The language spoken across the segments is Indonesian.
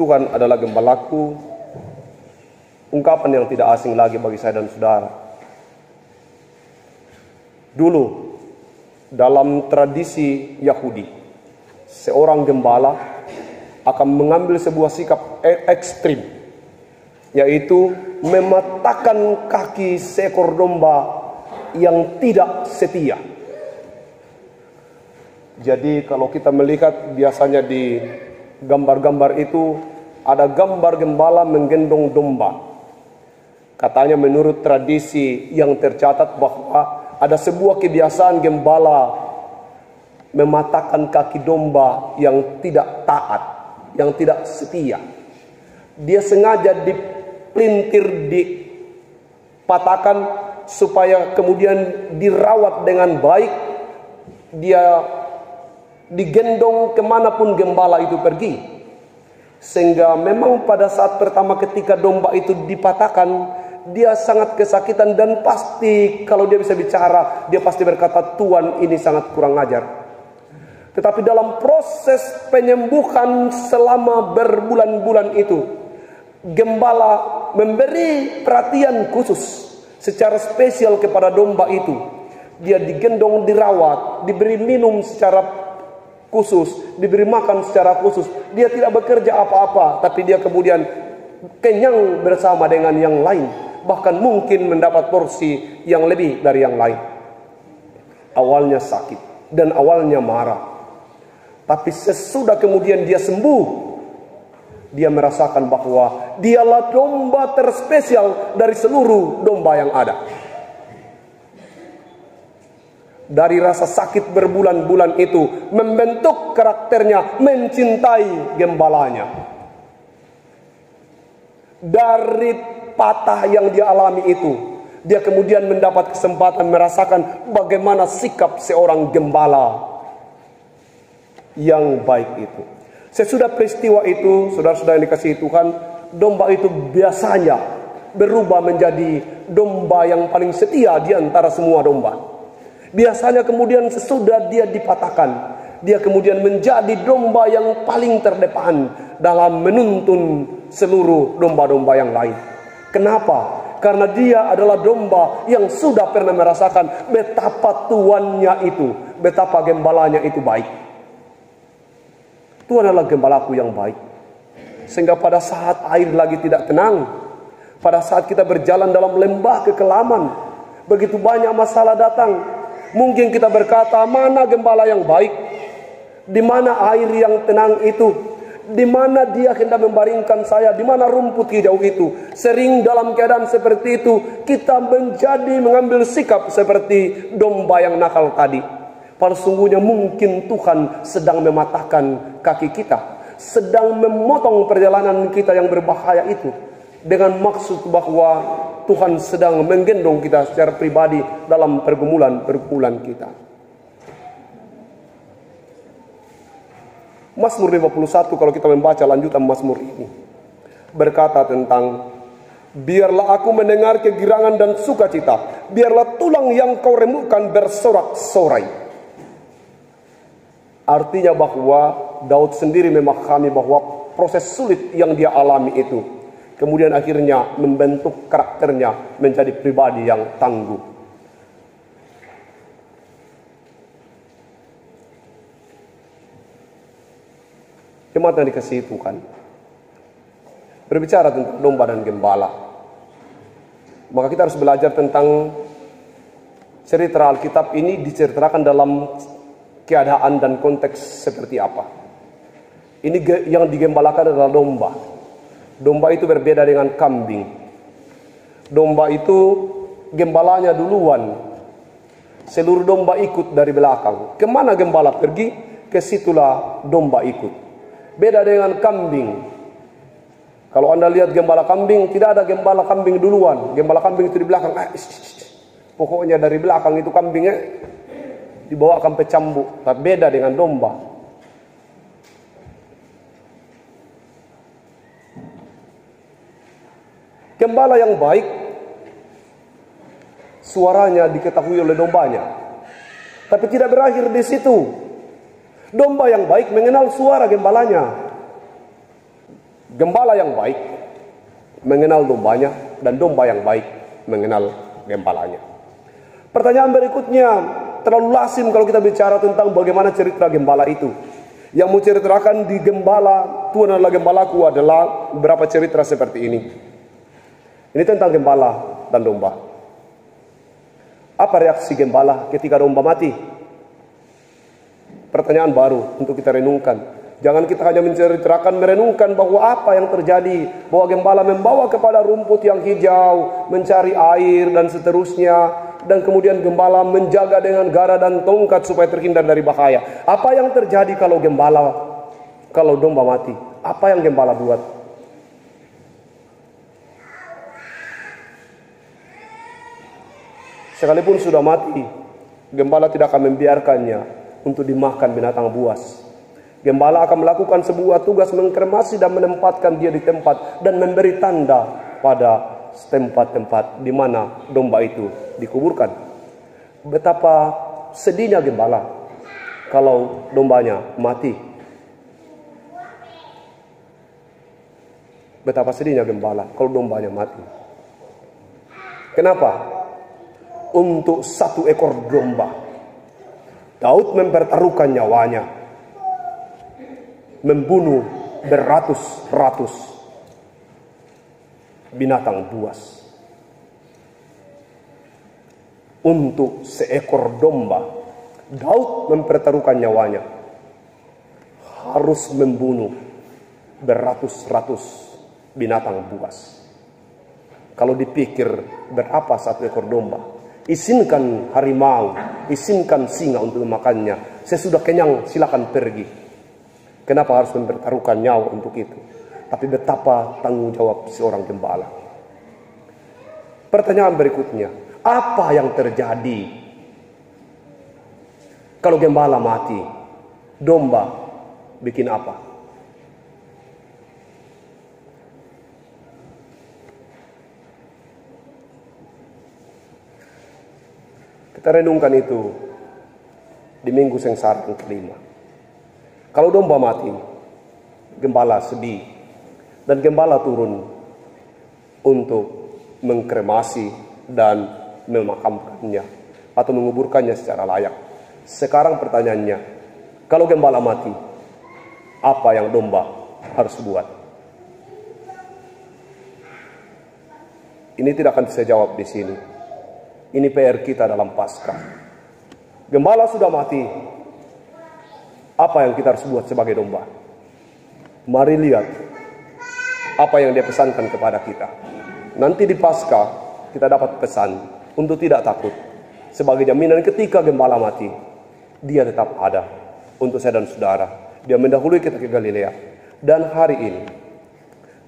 Tuhan adalah gembalaku, ungkapan yang tidak asing lagi bagi saya dan saudara. Dulu, dalam tradisi Yahudi, seorang gembala akan mengambil sebuah sikap ekstrim, yaitu mematahkan kaki seekor domba yang tidak setia. Jadi kalau kita melihat biasanya di gambar-gambar itu ada gambar gembala menggendong domba. Katanya menurut tradisi yang tercatat bahwa ada sebuah kebiasaan gembala mematahkan kaki domba yang tidak taat, yang tidak setia. Dia sengaja dipelintir, dipatahkan supaya kemudian dirawat dengan baik. Dia digendong kemanapun gembala itu pergi. Sehingga memang pada saat pertama ketika domba itu dipatahkan, dia sangat kesakitan, dan pasti kalau dia bisa bicara, dia pasti berkata, "Tuhan, ini sangat kurang ajar." Tetapi dalam proses penyembuhan selama berbulan-bulan itu, gembala memberi perhatian khusus secara spesial kepada domba itu. Dia digendong, dirawat, diberi minum secara khusus, diberi makan secara khusus. Dia tidak bekerja apa-apa, tapi dia kemudian kenyang bersama dengan yang lain. Bahkan mungkin mendapat porsi yang lebih dari yang lain. Awalnya sakit dan awalnya marah. Tapi sesudah kemudian dia sembuh, dia merasakan bahwa dialah domba terspesial dari seluruh domba yang ada. Dari rasa sakit berbulan-bulan itu membentuk karakternya mencintai gembalanya. Dari patah yang dia alami itu, dia kemudian mendapat kesempatan merasakan bagaimana sikap seorang gembala yang baik itu. Sesudah peristiwa itu, saudara-saudara yang dikasihi Tuhan, domba itu biasanya berubah menjadi domba yang paling setia di antara semua domba. Biasanya kemudian sesudah dia dipatahkan, dia kemudian menjadi domba yang paling terdepan dalam menuntun seluruh domba-domba yang lain. Kenapa? Karena dia adalah domba yang sudah pernah merasakan betapa tuannya itu, betapa gembalanya itu baik. Tuhan adalah gembalaku yang baik. Sehingga pada saat air lagi tidak tenang, pada saat kita berjalan dalam lembah kekelaman, begitu banyak masalah datang, mungkin kita berkata, mana gembala yang baik? Di mana air yang tenang itu? Di mana dia hendak membaringkan saya? Di mana rumput hijau itu? Sering dalam keadaan seperti itu, kita mengambil sikap seperti domba yang nakal tadi. Padahal sungguhnya mungkin Tuhan sedang mematahkan kaki kita, sedang memotong perjalanan kita yang berbahaya itu, dengan maksud bahwa Tuhan sedang menggendong kita secara pribadi dalam pergumulan kita. Mazmur 51 kalau kita membaca lanjutan Mazmur ini berkata tentang, biarlah aku mendengar kegirangan dan sukacita, biarlah tulang yang kau remukkan bersorak-sorai. Artinya bahwa Daud sendiri memahami bahwa proses sulit yang dia alami itu kemudian akhirnya membentuk karakternya menjadi pribadi yang tangguh. Jemaat yang dikasihi Tuhan, berbicara tentang domba dan gembala, maka kita harus belajar tentang cerita Alkitab ini diceritakan dalam keadaan dan konteks seperti apa. Ini yang digembalakan adalah domba. Domba itu berbeda dengan kambing. Domba itu gembalanya duluan, seluruh domba ikut dari belakang. Kemana gembala pergi, kesitulah domba ikut. Beda dengan kambing. Kalau Anda lihat gembala kambing, tidak ada gembala kambing duluan. Gembala kambing itu di belakang. Pokoknya dari belakang itu kambingnya dibawakan pecambuk. Tapi beda dengan domba. Gembala yang baik, suaranya diketahui oleh dombanya. Tapi tidak berakhir di situ. Domba yang baik mengenal suara gembalanya. Gembala yang baik mengenal dombanya, dan domba yang baik mengenal gembalanya. Pertanyaan berikutnya, terlalu lazim kalau kita bicara tentang bagaimana cerita gembala itu. Yang mau ceritakan di gembala, Tuhan adalah gembalaku, adalah beberapa cerita seperti ini. Ini tentang gembala dan domba. Apa reaksi gembala ketika domba mati? Pertanyaan baru untuk kita renungkan. Jangan kita hanya menceritakan, merenungkan bahwa apa yang terjadi, bahwa gembala membawa kepada rumput yang hijau, mencari air dan seterusnya, dan kemudian gembala menjaga dengan gara dan tongkat supaya terhindar dari bahaya. Apa yang terjadi kalau domba mati? Apa yang gembala buat? Sekalipun sudah mati, gembala tidak akan membiarkannya untuk dimakan binatang buas. Gembala akan melakukan sebuah tugas mengkremasi dan menempatkan dia di tempat dan memberi tanda pada tempat-tempat di mana domba itu dikuburkan. Betapa sedihnya gembala kalau dombanya mati. Betapa sedihnya gembala kalau dombanya mati. Kenapa? Untuk 1 ekor domba, Daud mempertaruhkan nyawanya, membunuh beratus-ratus binatang buas. Untuk seekor domba, Daud mempertaruhkan nyawanya, harus membunuh beratus-ratus binatang buas. Kalau dipikir berapa 1 ekor domba, izinkan harimau, izinkan singa untuk memakannya. Saya sudah kenyang, silakan pergi. Kenapa harus mempertaruhkan nyawa untuk itu? Tapi betapa tanggung jawab seorang gembala. Pertanyaan berikutnya, apa yang terjadi kalau gembala mati? Domba bikin apa? Kita renungkan itu di minggu sengsara yang kelima. Kalau domba mati, gembala sedih, dan gembala turun untuk mengkremasi dan memakamkannya atau menguburkannya secara layak. Sekarang pertanyaannya, kalau gembala mati, apa yang domba harus buat? Ini tidak akan saya jawab di sini. Ini PR kita dalam Paskah. Gembala sudah mati. Apa yang kita harus buat sebagai domba? Mari lihat apa yang dia pesankan kepada kita. Nanti di Paskah kita dapat pesan untuk tidak takut. Sebagai jaminan ketika gembala mati, dia tetap ada untuk saya dan saudara. Dia mendahului kita ke Galilea. Dan hari ini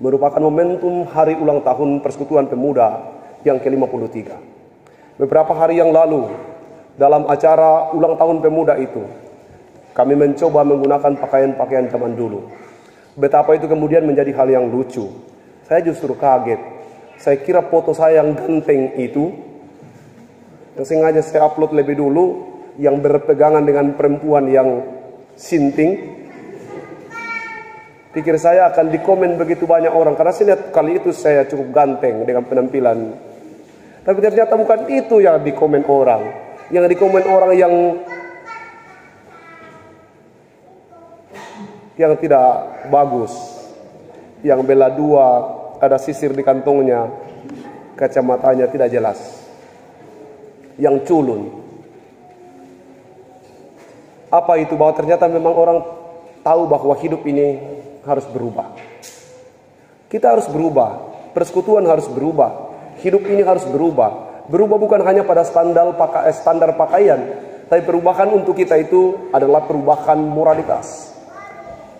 merupakan momentum hari ulang tahun Persekutuan Pemuda yang ke-53. Beberapa hari yang lalu, dalam acara ulang tahun pemuda itu, kami mencoba menggunakan pakaian-pakaian zaman dulu. Betapa itu kemudian menjadi hal yang lucu. Saya justru kaget. Saya kira foto saya yang ganteng itu, yang sengaja saya upload lebih dulu, yang berpegangan dengan perempuan yang sinting. Pikir saya akan dikomen begitu banyak orang, karena saya lihat kali itu saya cukup ganteng dengan penampilan. Tapi ternyata bukan itu yang dikomen orang. Yang dikomen orang yang tidak bagus, yang bela dua, ada sisir di kantongnya, kacamatanya tidak jelas, yang culun. Apa itu? Bahwa ternyata memang orang tahu bahwa hidup ini harus berubah. Kita harus berubah, persekutuan harus berubah, hidup ini harus berubah. Berubah bukan hanya pada standar pakaian, tapi perubahan untuk kita itu adalah perubahan moralitas.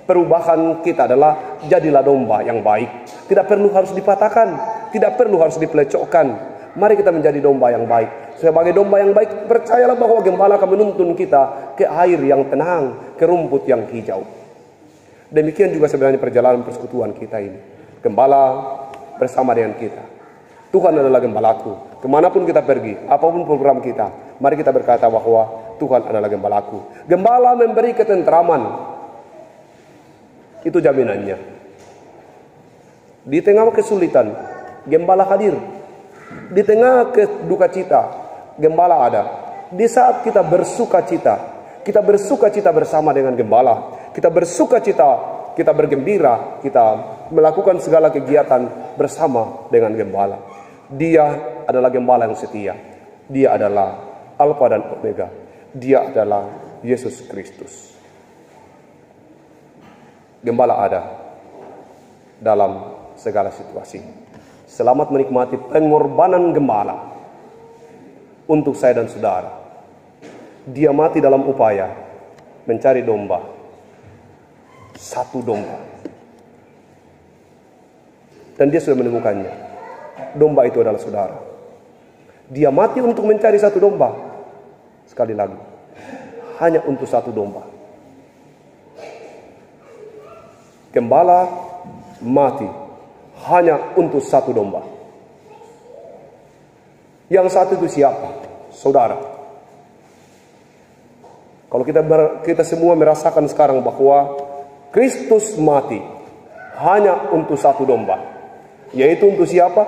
Perubahan kita adalah jadilah domba yang baik. Tidak perlu harus dipatahkan, tidak perlu harus dipelecokkan. Mari kita menjadi domba yang baik. Sebagai domba yang baik, percayalah bahwa gembala akan menuntun kita ke air yang tenang, ke rumput yang hijau. Demikian juga sebenarnya perjalanan persekutuan kita ini. Gembala bersama dengan kita. Tuhan adalah gembalaku. Kemanapun kita pergi, apapun program kita, mari kita berkata bahwa Tuhan adalah gembalaku. Gembala memberi ketentraman. Itu jaminannya. Di tengah kesulitan, Gembala hadir. Di tengah duka cita, Gembala ada. Di saat kita bersuka cita bersama dengan Gembala. Kita bersuka cita, kita bergembira, kita melakukan segala kegiatan bersama dengan Gembala. Dia adalah Gembala yang setia. Dia adalah Alfa dan Omega. Dia adalah Yesus Kristus. Gembala ada dalam segala situasi. Selamat menikmati pengorbanan Gembala untuk saya dan saudara. Dia mati dalam upaya mencari domba. Satu domba. Dan dia sudah menemukannya. Domba itu adalah saudara. Dia mati untuk mencari satu domba. Sekali lagi, hanya untuk satu domba. Gembala mati hanya untuk satu domba. Yang satu itu siapa? Saudara. Kalau kita semua merasakan sekarang bahwa Kristus mati hanya untuk satu domba, yaitu untuk siapa?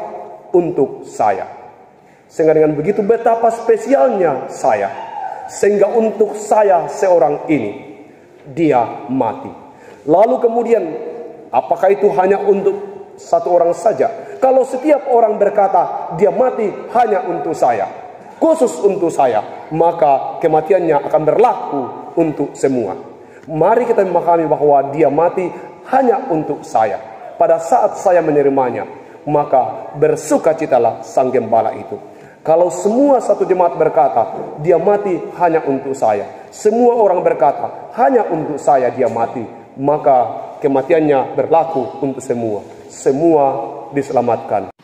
Untuk saya. Sehingga dengan begitu betapa spesialnya saya, sehingga untuk saya seorang ini dia mati. Lalu kemudian, apakah itu hanya untuk satu orang saja? Kalau setiap orang berkata dia mati hanya untuk saya, khusus untuk saya, maka kematiannya akan berlaku untuk semua. Mari kita memahami bahwa dia mati hanya untuk saya. Pada saat saya menerimanya, maka bersukacitalah sang Gembala itu. Kalau semua satu jemaat berkata dia mati hanya untuk saya, semua orang berkata hanya untuk saya dia mati, maka kematiannya berlaku untuk semua. Semua diselamatkan.